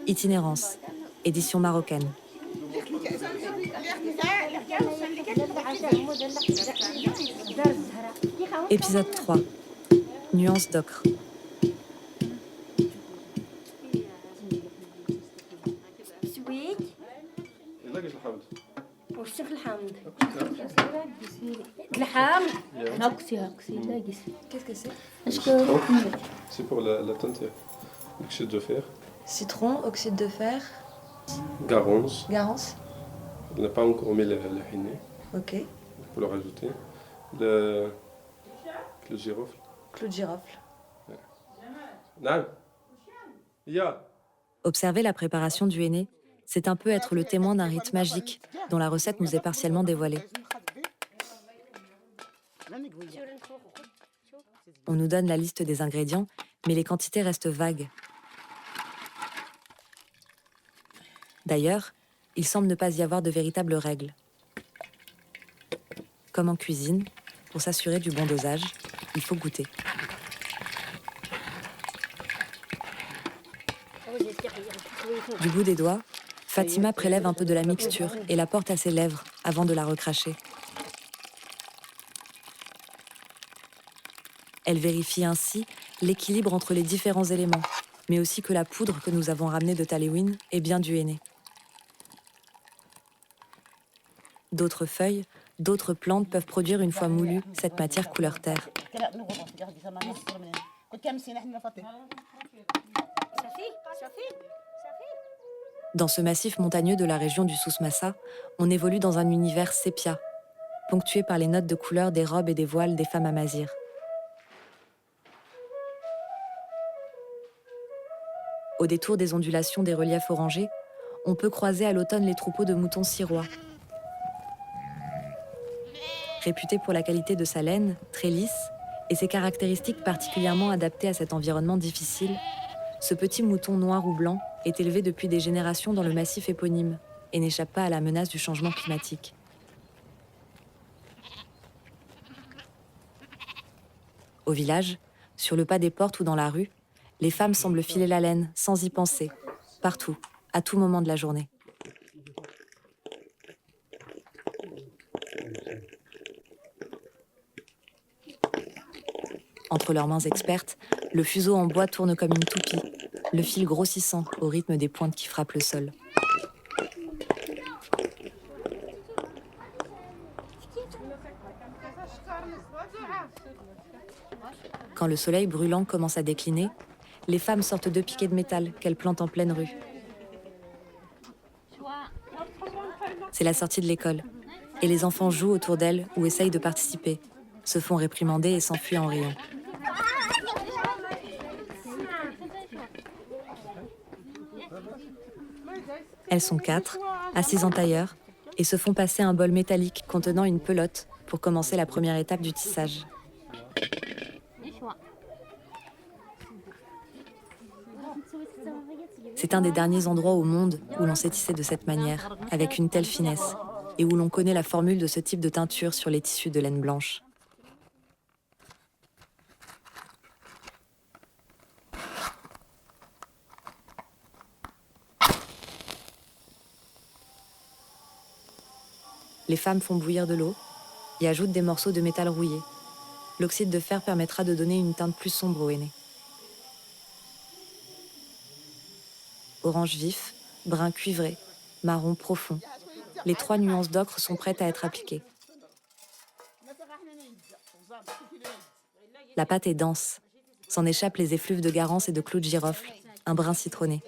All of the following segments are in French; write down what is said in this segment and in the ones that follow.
Itinérance, édition marocaine. Épisode 3. Nuances d'ocre. Qu'est-ce que c'est? C'est pour la teinte. Oxyde de fer. Citron, oxyde de fer, Garance. garance. On n'a pas encore mis le henné. Ok. Il faut le rajouter. Le girofle. Clou de girofle. Non. Ya. Observer la préparation du henné, c'est un peu être le témoin d'un rite magique dont la recette nous est partiellement dévoilée. On nous donne la liste des ingrédients, mais les quantités restent vagues. D'ailleurs, il semble ne pas y avoir de véritables règles. Comme en cuisine, pour s'assurer du bon dosage, il faut goûter. Du bout des doigts, Fatima prélève un peu de la mixture et la porte à ses lèvres avant de la recracher. Elle vérifie ainsi l'équilibre entre les différents éléments, mais aussi que la poudre que nous avons ramenée de Taléouine est bien du henné. D'autres feuilles, d'autres plantes peuvent produire une fois moulue cette matière couleur terre. Dans ce massif montagneux de la région du Souss-Massa, on évolue dans un univers sépia, ponctué par les notes de couleur des robes et des voiles des femmes amazirs. Au détour des ondulations des reliefs orangés, on peut croiser à l'automne les troupeaux de moutons sirois. Réputé pour la qualité de sa laine, très lisse, et ses caractéristiques particulièrement adaptées à cet environnement difficile, ce petit mouton noir ou blanc est élevé depuis des générations dans le massif éponyme et n'échappe pas à la menace du changement climatique. Au village, sur le pas des portes ou dans la rue, les femmes semblent filer la laine sans y penser, partout, à tout moment de la journée. Entre leurs mains expertes, le fuseau en bois tourne comme une toupie, le fil grossissant au rythme des pointes qui frappent le sol. Quand le soleil brûlant commence à décliner, les femmes sortent deux piquets de métal qu'elles plantent en pleine rue. C'est la sortie de l'école, et les enfants jouent autour d'elles ou essayent de participer, se font réprimander et s'enfuient en riant. Elles sont 4, assises en tailleur, et se font passer un bol métallique contenant une pelote pour commencer la première étape du tissage. C'est un des derniers endroits au monde où l'on sait tisser de cette manière, avec une telle finesse, et où l'on connaît la formule de ce type de teinture sur les tissus de laine blanche. Les femmes font bouillir de l'eau et ajoutent des morceaux de métal rouillé. L'oxyde de fer permettra de donner une teinte plus sombre au henné. Orange vif, brun cuivré, marron profond. Les 3 nuances d'ocre sont prêtes à être appliquées. La pâte est dense. S'en échappent les effluves de garance et de clous de girofle, un brin citronné.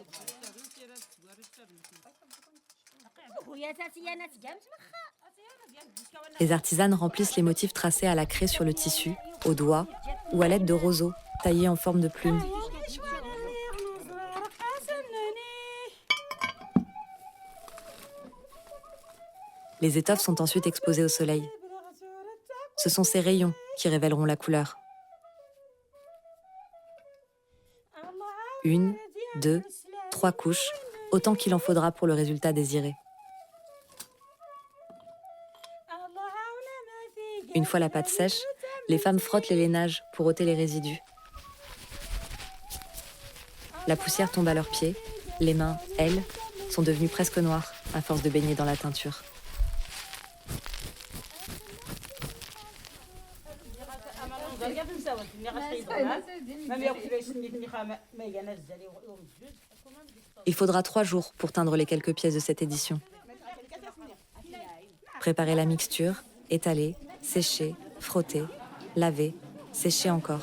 Les artisanes remplissent les motifs tracés à la craie sur le tissu, au doigt ou à l'aide de roseaux taillés en forme de plumes. Les étoffes sont ensuite exposées au soleil. Ce sont ces rayons qui révéleront la couleur. 1, 2, 3 couches, autant qu'il en faudra pour le résultat désiré. Une fois la pâte sèche, les femmes frottent les lainages pour ôter les résidus. La poussière tombe à leurs pieds. Les mains, elles, sont devenues presque noires à force de baigner dans la teinture. Il faudra 3 jours pour teindre les quelques pièces de cette édition. Préparer la mixture, étaler, sécher, frotter, laver, sécher encore.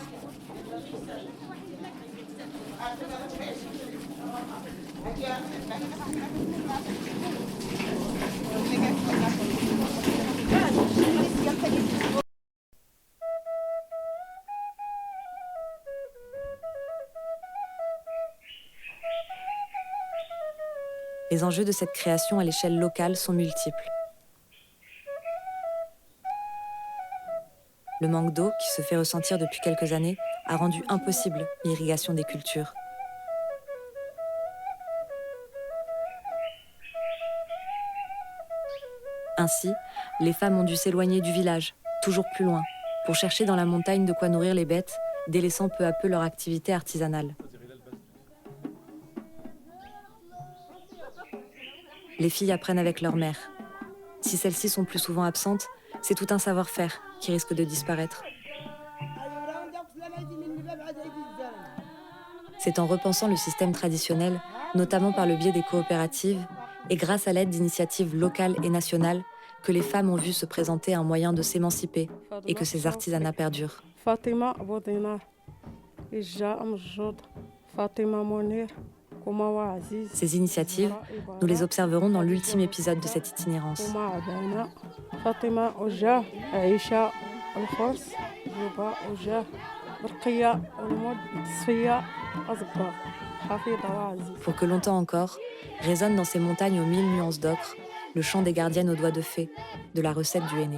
Les enjeux de cette création à l'échelle locale sont multiples. Le manque d'eau, qui se fait ressentir depuis quelques années, a rendu impossible l'irrigation des cultures. Ainsi, les femmes ont dû s'éloigner du village, toujours plus loin, pour chercher dans la montagne de quoi nourrir les bêtes, délaissant peu à peu leur activité artisanale. Les filles apprennent avec leur mère. Si celles-ci sont plus souvent absentes, c'est tout un savoir-faire qui risque de disparaître. C'est en repensant le système traditionnel, notamment par le biais des coopératives, et grâce à l'aide d'initiatives locales et nationales, que les femmes ont vu se présenter un moyen de s'émanciper et que ces artisanats perdurent. Fatima Boudina, Ija Amjoud, Fatima Monir, Koumawa Aziz. Ces initiatives, nous les observerons dans l'ultime épisode de cette itinérance. Fatima Oja, Aisha Al-Khors, Juba Oja, Barqiya Al-Moud, Sfiya Azba, Hafida Aziz. Pour que longtemps encore, résonne dans ces montagnes aux 1000 nuances d'ocre, le chant des gardiennes aux doigts de fée, de la recette du henné.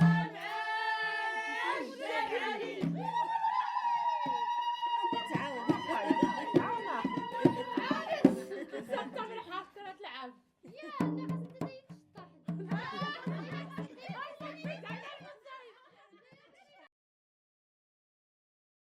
Yeah.